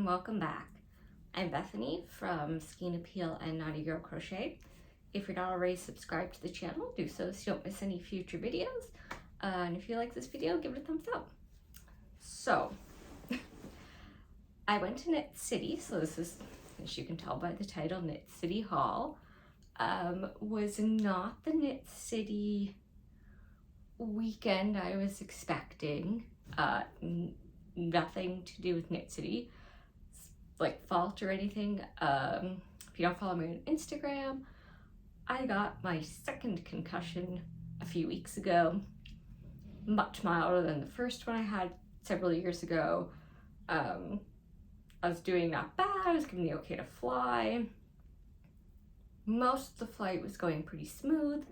welcome back. I'm Bethany from Skein Appeal and Naughty Girl Crochet. If you're not already subscribed to the channel, do so you don't miss any future videos. And if you like this video, give it a thumbs up. So, I went to Knit City, so this is, as you can tell by the title, Knit City Haul. Was not the Knit City weekend I was expecting. Nothing to do with Knit City, like fault or anything. If you don't follow me on Instagram, I got my second concussion a few weeks ago, much milder than the first one I had several years ago. I was doing not bad, I was giving the okay to fly. Most of the flight was going pretty smooth.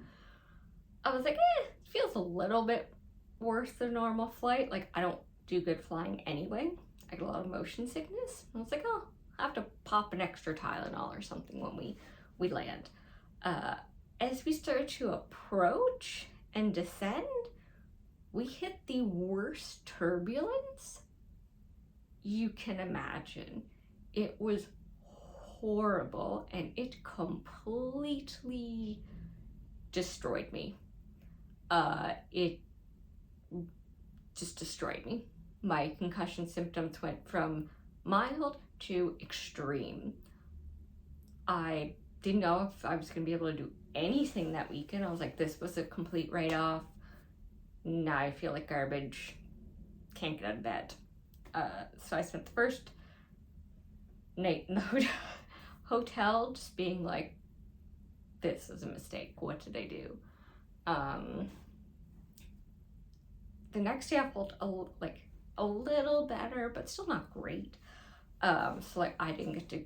I was like, it feels a little bit worse than normal flight. Like, I don't do good flying anyway. I get a lot of motion sickness. I was like, oh, I have to pop an extra Tylenol or something when we land. As we started to approach and descend, we hit the worst turbulence you can imagine. It was horrible and it completely destroyed me. It just destroyed me. My concussion symptoms went from mild to extreme. I didn't know if I was going to be able to do anything that weekend. I was like, this was a complete write-off. Now I feel like garbage. Can't get out of bed. So I spent the first night in the hotel just being like, this is a mistake. What did I do? The next day I felt a little better, but still not great. So like I didn't get to,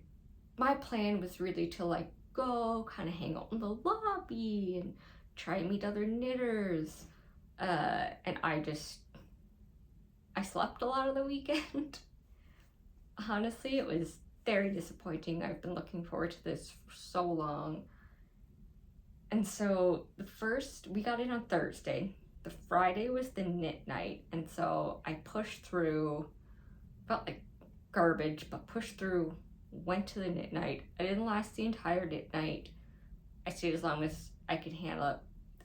my plan was really to like go kind of hang out in the lobby and try and meet other knitters. And I slept a lot of the weekend. Honestly, it was very disappointing. I've been looking forward to this for so long. And so we got in on Thursday. The Friday was the knit night, and so I pushed through, felt like garbage, but pushed through, went to the knit night. I didn't last the entire knit night. I stayed as long as I could handle it.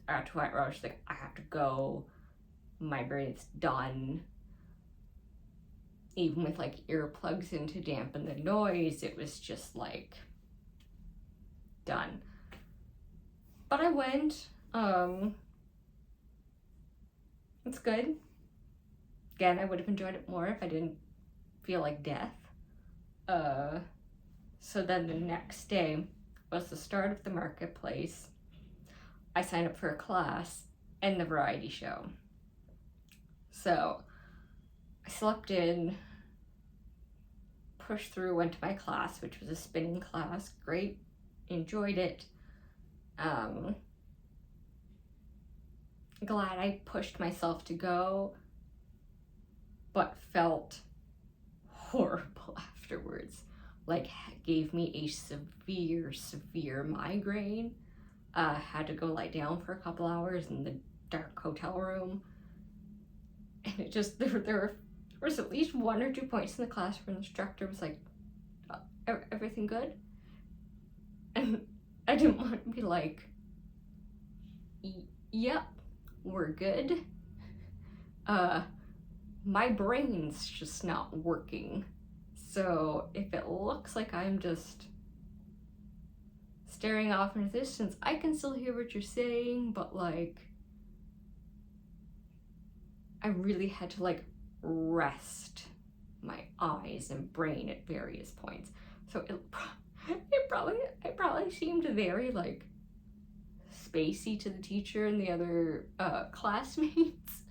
After White Rose, I was like, I have to go. My brain's done. Even with like earplugs in to dampen the noise, it was just like done. But I went. It's good. Again, I would have enjoyed it more if I didn't feel like death. So then the next day was the start of the marketplace. I signed up for a class and the variety show. So I slept in, pushed through, went to my class, which was a spinning class. Great, enjoyed it. Glad I pushed myself to go, but felt horrible afterwards. Like, gave me a severe migraine. Had to go lie down for a couple hours in the dark hotel room. And it just, there was at least 1 or 2 points in the class where the instructor was like, everything good? And I didn't want to be like, yep, we're good. My brain's just not working. So if it looks like I'm just staring off in the distance, I can still hear what you're saying, but like, I really had to like rest my eyes and brain at various points. So I probably seemed very like spacey to the teacher and the other classmates,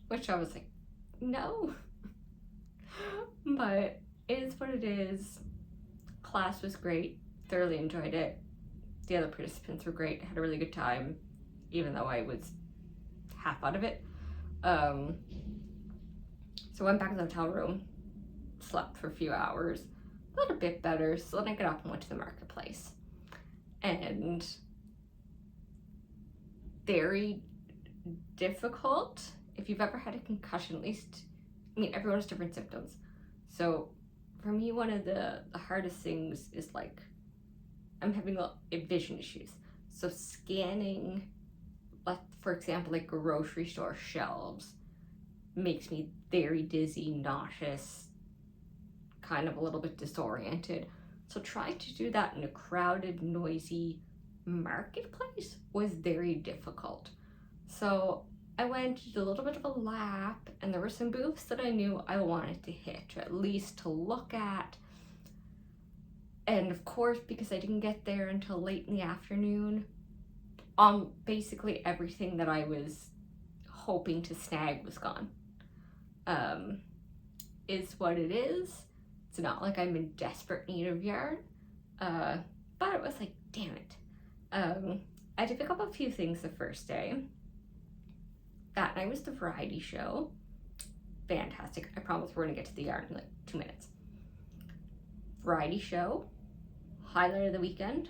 which I was like, no. But it is what it is. Class was great, thoroughly enjoyed it. The other participants were great, had a really good time, even though I was half out of it. So I went back to the hotel room, slept for a few hours, felt a bit better, so then I got up and went to the marketplace. And very difficult. If you've ever had a concussion, at least, I mean, everyone has different symptoms. So for me, one of the hardest things is like, I'm having vision issues. So scanning, like, for example, like grocery store shelves makes me very dizzy, nauseous, kind of a little bit disoriented. So trying to do that in a crowded, noisy marketplace was very difficult. So I went to do a little bit of a lap, and there were some booths that I knew I wanted to hit, or at least to look at. And of course, because I didn't get there until late in the afternoon, basically everything that I was hoping to snag was gone. Is what it is. It's not like I'm in desperate need of yarn, but it was like, damn it. I had to pick up a few things the first day. That night was the variety show. Fantastic. I promise we're gonna get to the yarn in like 2 minutes. Variety show, highlight of the weekend.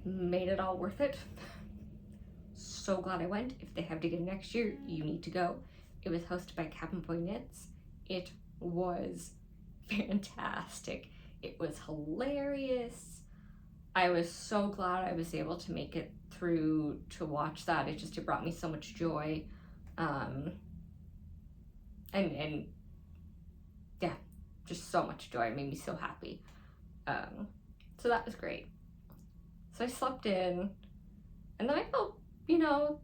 Made it all worth it. So glad I went. If they have it again next year, you need to go. It was hosted by Cabin Boy Knits. It was fantastic. It was hilarious. I was so glad I was able to make it through to watch that. It brought me so much joy. And yeah, just so much joy. It made me so happy. So that was great. So I slept in, and then I felt, you know,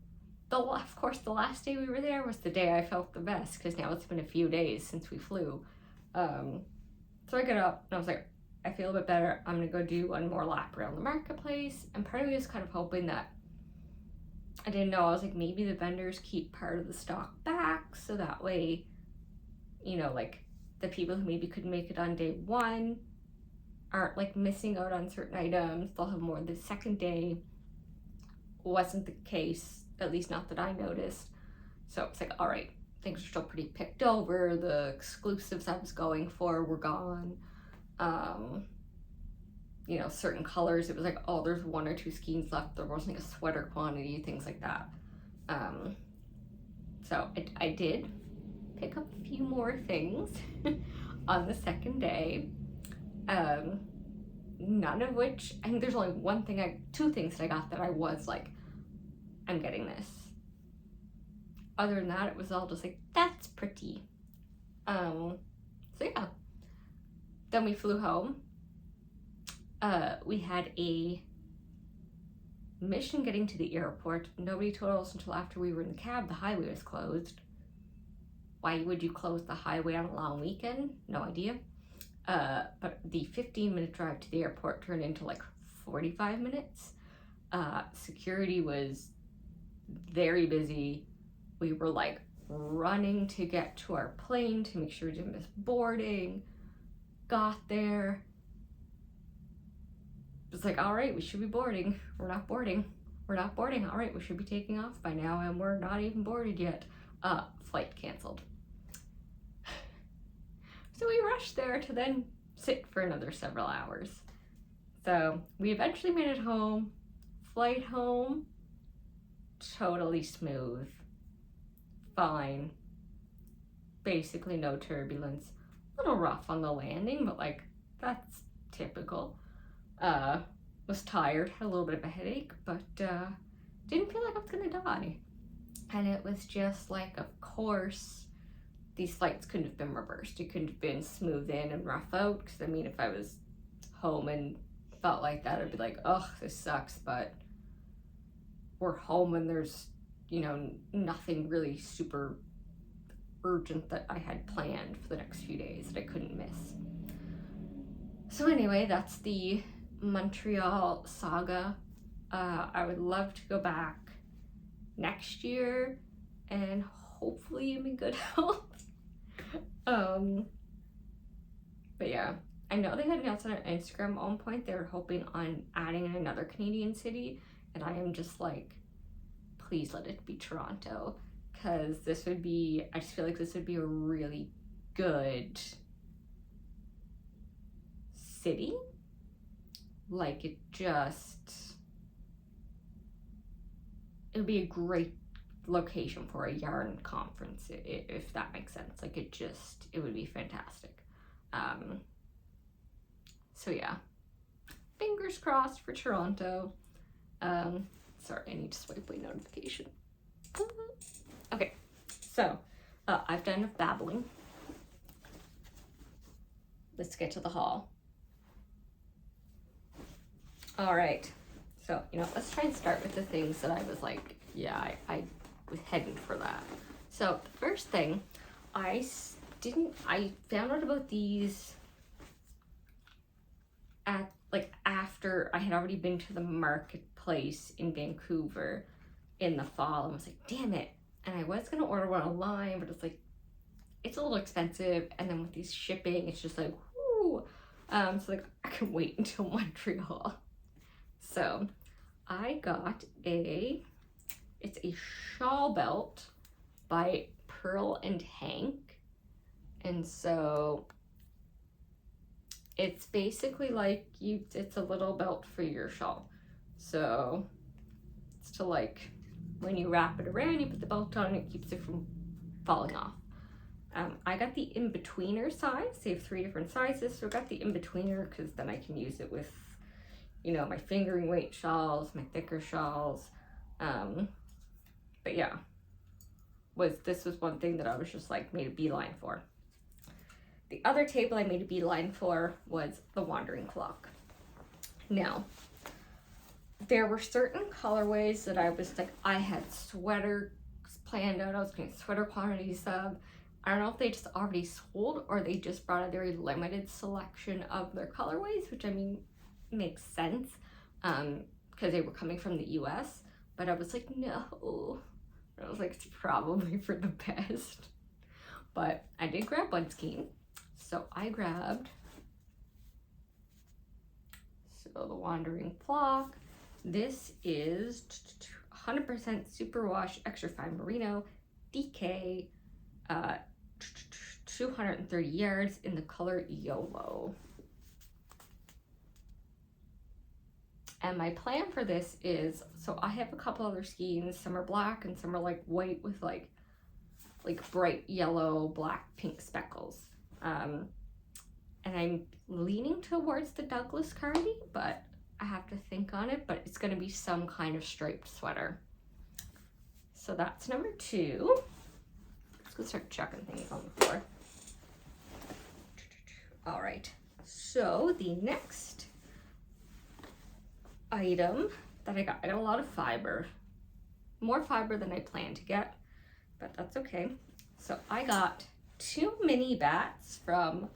of course the last day we were there was the day I felt the best, because now it's been a few days since we flew. So I got up and I was like, I feel a bit better. I'm gonna go do one more lap around the marketplace. And part of me was kind of hoping that, I didn't know, I was like, maybe the vendors keep part of the stock back, so that way, you know, like the people who maybe couldn't make it on day one aren't like missing out on certain items. They'll have more the second day. Wasn't the case, at least not that I noticed. So it's like, all right, things are still pretty picked over. The exclusives I was going for were gone. You know, certain colors, it was like, oh, there's 1 or 2 skeins left. There wasn't like a sweater quantity, things like that. So I did pick up a few more things on the second day. None of which, I think there's only two things that I got that I was like, I'm getting this. Other than that, it was all just like, that's pretty. So yeah. Then we flew home. We had a mission getting to the airport. Nobody told us until after we were in the cab the highway was closed. Why would you close the highway on a long weekend? No idea. But the 15-minute drive to the airport turned into like 45 minutes. Security was very busy. We were like running to get to our plane to make sure we didn't miss boarding. Got there. It's like, all right, we should be boarding. We're not boarding. We're not boarding. All right, we should be taking off by now, and we're not even boarded yet. Flight canceled. So we rushed there to then sit for another several hours. So we eventually made it home. Flight home, totally smooth. Fine. Basically no turbulence. A little rough on the landing, but like, that's typical. Was tired, had a little bit of a headache, but didn't feel like I was gonna die. And it was just like, of course, these flights couldn't have been reversed. It couldn't have been smooth in and rough out, because I mean, if I was home and felt like that, I'd be like, oh, this sucks, but we're home and there's, you know, nothing really super urgent that I had planned for the next few days that I couldn't miss. So anyway, that's the Montreal saga. I would love to go back next year and hopefully I'm in good health. But yeah, I know they had announced on Instagram at one point they were hoping on adding in another Canadian city, and I am just like, please let it be Toronto, because I just feel like this would be a really good city. Like, it would be a great location for a yarn conference, if that makes sense. Like, it would be fantastic. So yeah, fingers crossed for Toronto. Sorry, I need to swipe away notification. Okay, so I've done enough babbling. Let's get to the haul. All right, so, you know, let's try and start with the things that I was like, yeah, I was heading for that. So the first thing, I found out about these at, like, after I had already been to the marketplace in Vancouver in the fall, and was like, damn it. And I was gonna order one online, but it's like, it's a little expensive, and then with these shipping, it's just like, whoo. So like, I can wait until Montreal. So I got it's a shawl belt by Pearl and Hank. And so it's basically like it's a little belt for your shawl. So it's to, like, when you wrap it around, you put the belt on, it keeps it from falling off. I got the in-betweener size. They have 3 different sizes. So I got the in-betweener because then I can use it with, you know, my fingering weight shawls, my thicker shawls. But yeah, this was one thing that I was just like made a beeline for. The other table I made a beeline for was the wandering clock. Now, there were certain colorways that I was like, I had sweaters planned out. I was getting sweater quantities of. I don't know if they just already sold or they just brought a very limited selection of their colorways, which I mean, makes sense because they were coming from the US, but I was like, no. I was like, it's probably for the best. But I did grab one skein. So I grabbed the Wandering Flock. This is 100% superwash extra fine merino DK, 230 yards in the color YOLO. And my plan for this is, so I have a couple other skeins. Some are black and some are like white with like bright yellow, black, pink speckles. And I'm leaning towards the Douglas Cardi, but I have to think on it, but it's gonna be some kind of striped sweater. So that's number 2. Let's go start checking things on the floor. All right, so the next item that I got a lot of fiber, more fiber than I planned to get, but that's okay. So I got 2 mini bats from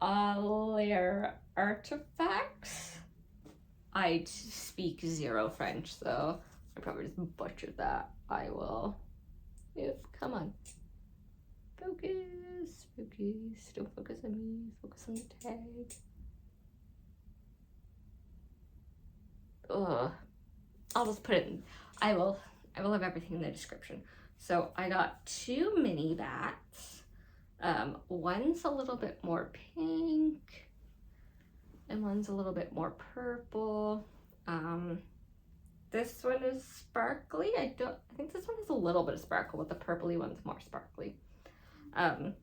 LAIR Artifacts. I speak 0 French, so I probably just butchered that. I will. Yep, come on. Focus, focus. Don't focus on me. Focus on the tag. Ugh. I'll just put it in. I will have everything in the description. So I got 2 mini bats. One's a little bit more pink and one's a little bit more purple. This one is sparkly. I think this one has a little bit of sparkle, but the purpley one's more sparkly. And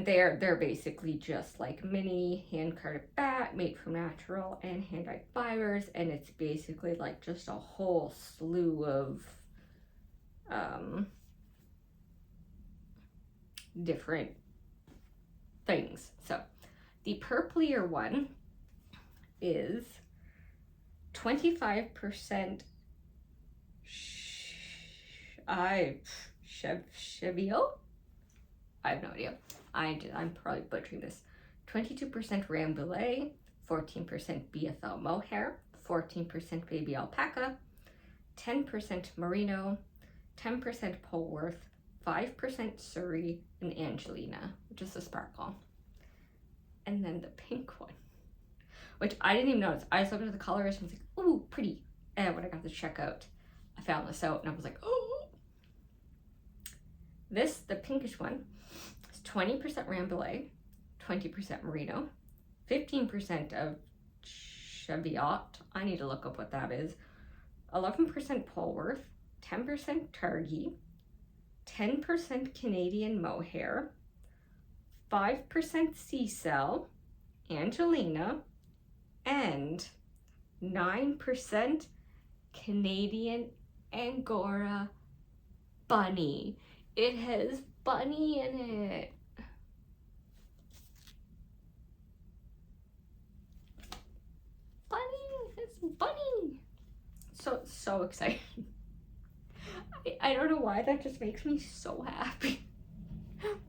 they're basically just like mini hand-carded bat made from natural and hand-dyed fibers, and it's basically like just a whole slew of different things. So the purplier one is 25% Cheviot. I have no idea. I'm probably butchering this. 22% Rambouillet, 14% BFL mohair, 14% baby alpaca, 10% merino, 10% Polworth, 5% Surrey, and Angelina, which is a sparkle. And then the pink one, which I didn't even notice. I just looked at the colors and was like, ooh, pretty. And when I got to checkout, I found this out and I was like, oh. The pinkish one, 20% Rambouillet, 20% merino, 15% of Cheviot. I need to look up what that is. 11% Polworth, 10% Targhee, 10% Canadian mohair, 5% sea cell, Angelina, and 9% Canadian Angora bunny. It has bunny in it. Bunny, it's bunny. So excited. I don't know why, that just makes me so happy.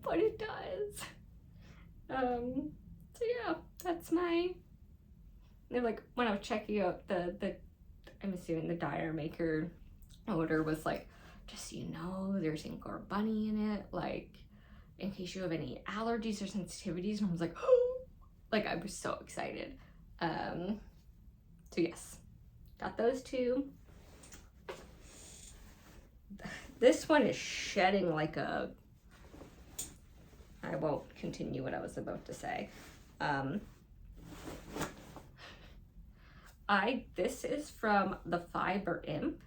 But it does. So yeah, that's my, like, when I was checking out the I'm assuming the Dyer Maker order was like, just so you know, there's Angora bunny in it, like, in case you have any allergies or sensitivities. And I was like, oh, like, I was so excited. So yes, got those two. This one is shedding like a, I won't continue what I was about to say. This is from the Fiber Imp.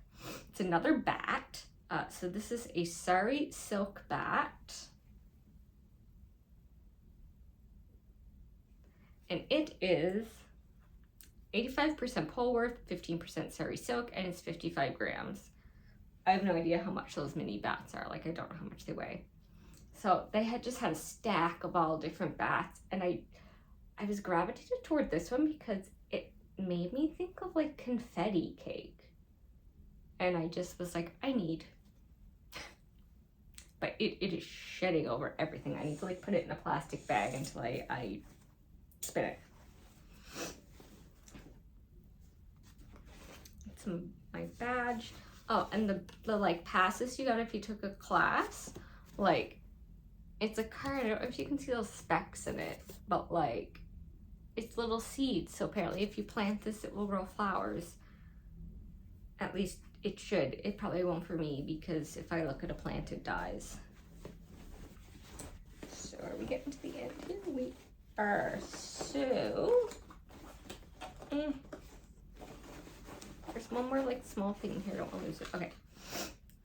It's another bat. So this is a sari silk bat. And it is 85% Polworth, 15% sari silk, and it's 55 grams. I have no idea how much those mini bats are. Like, I don't know how much they weigh. So they had just had a stack of all different bats, and I was gravitated toward this one because it made me think of like confetti cake. And I just was like, I need. But it is shedding over everything. I need to like put it in a plastic bag until I spin it. It's my badge. Oh, and the like passes you got if you took a class, like, it's a card. I don't know if you can see those specks in it, but like, it's little seeds. So apparently if you plant this, it will grow flowers. At least it should. It probably won't for me, because if I look at a plant, it dies. So are we getting to the end here? We are. So there's one more like small thing here. I don't want to lose it. Okay.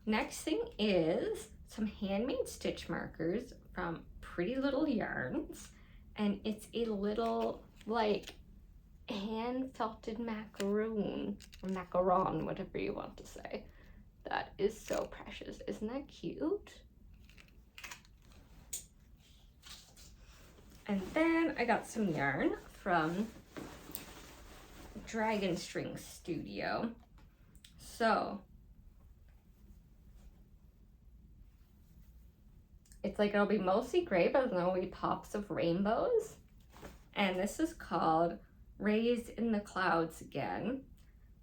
Next thing is some handmade stitch markers from Pretty Little Yarns. And it's a little like hand felted macaroon, or macaron, whatever you want to say. That is so precious. Isn't that cute? And then I got some yarn from Dragon String Studio. So it's like, it'll be mostly gray, but there'll be pops of rainbows. And this is called Raised in the Clouds Again.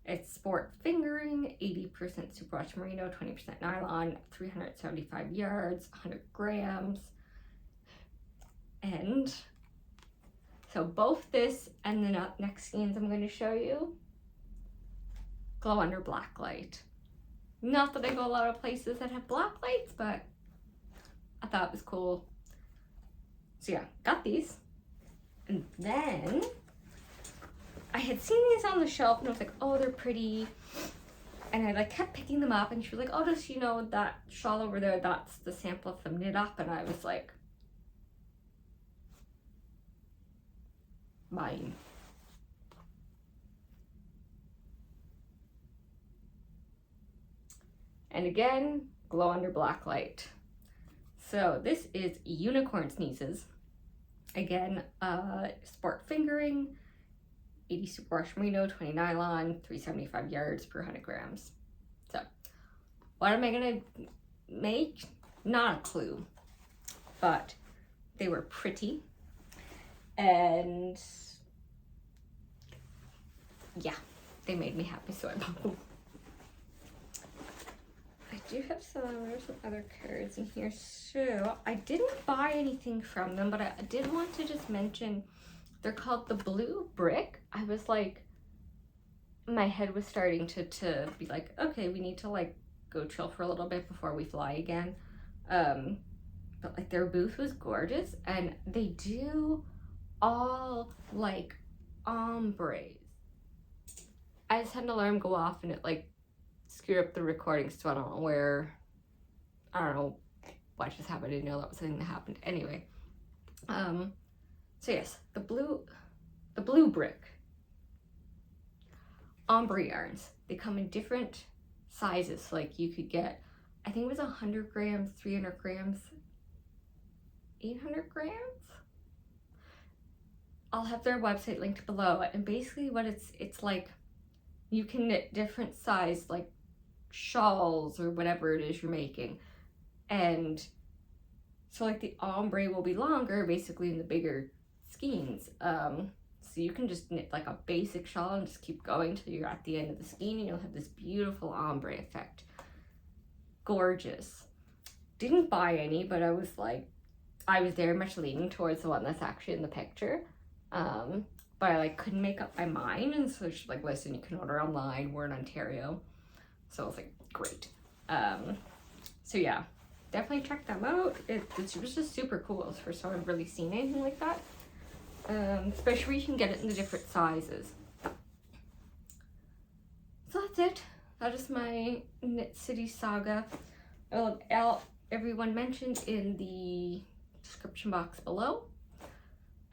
It's sport fingering, 80% superwash merino, 20% nylon, 375 yards, 100 grams. And so both this and the next skeins I'm going to show you glow under black light. Not that I go a lot of places that have black lights, but I thought it was cool. So yeah, got these. And then I had seen these on the shelf and I was like, oh, they're pretty. And I like kept picking them up, and she was like, oh, just, you know, that shawl over there, that's the sample from Knit Up. And I was like, mine. And again, glow under black light. So this is Unicorn Sneezes. Again, sport fingering, 80 superwash merino, 20 nylon, 375 yards per 100 grams. So what am I gonna make? Not a clue, but they were pretty. And yeah, they made me happy, so I bought them. I do have some other cards in here. So I didn't buy anything from them, but I did want to just mention they're called the Blue Brick. I was like, my head was starting to be like, okay, we need to like go chill for a little bit before we fly again. But like their booth was gorgeous, and they do all like ombres. I just had an alarm go off and it like screwed up the recording, so I don't know what just happened. I didn't know that was something that happened. Anyway, So yes, the blue brick ombre yarns. They come in different sizes. Like you could get, I think it was 100 grams, 300 grams, 800 grams. I'll have their website linked below. And basically what it's like, you can knit different size like shawls or whatever it is you're making. And so like the ombre will be longer basically in the bigger skeins. So you can just knit like a basic shawl and just keep going till you're at the end of the skein and you'll have this beautiful ombre effect. Gorgeous. Didn't buy any, but I was very much leaning towards the one that's actually in the picture. But I like couldn't make up my mind, and so she's like, listen, you can order online, we're in Ontario. So I was like, great. So yeah, definitely check them out. It was just super cool. It's the first time I've really seen anything like that. Especially where you can get it in the different sizes. So that's it. That is my Knit City saga. I'll have everyone mentioned in the description box below.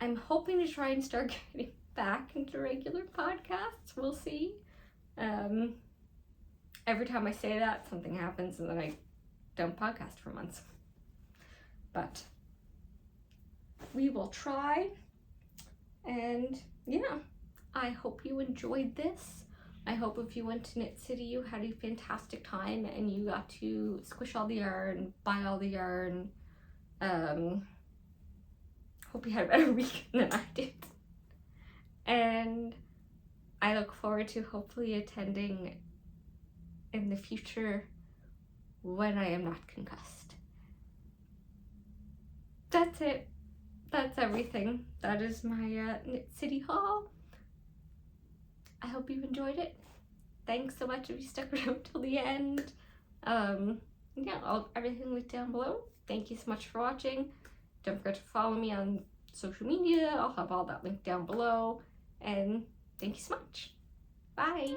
I'm hoping to try and start getting back into regular podcasts. We'll see. Every time I say that, something happens and then I don't podcast for months. But we will try. And yeah, I hope you enjoyed this. I hope if you went to Knit City, you had a fantastic time and you got to squish all the yarn, buy all the yarn. Hope you had a better week than I did. And I look forward to hopefully attending in the future when I am not concussed. That's it. That's everything. That is my Knit City haul. I hope you enjoyed it. Thanks so much if you stuck around till the end. Yeah, everything linked down below. Thank you so much for watching. Don't forget to follow me on social media. I'll have all that linked down below. And thank you so much. Bye.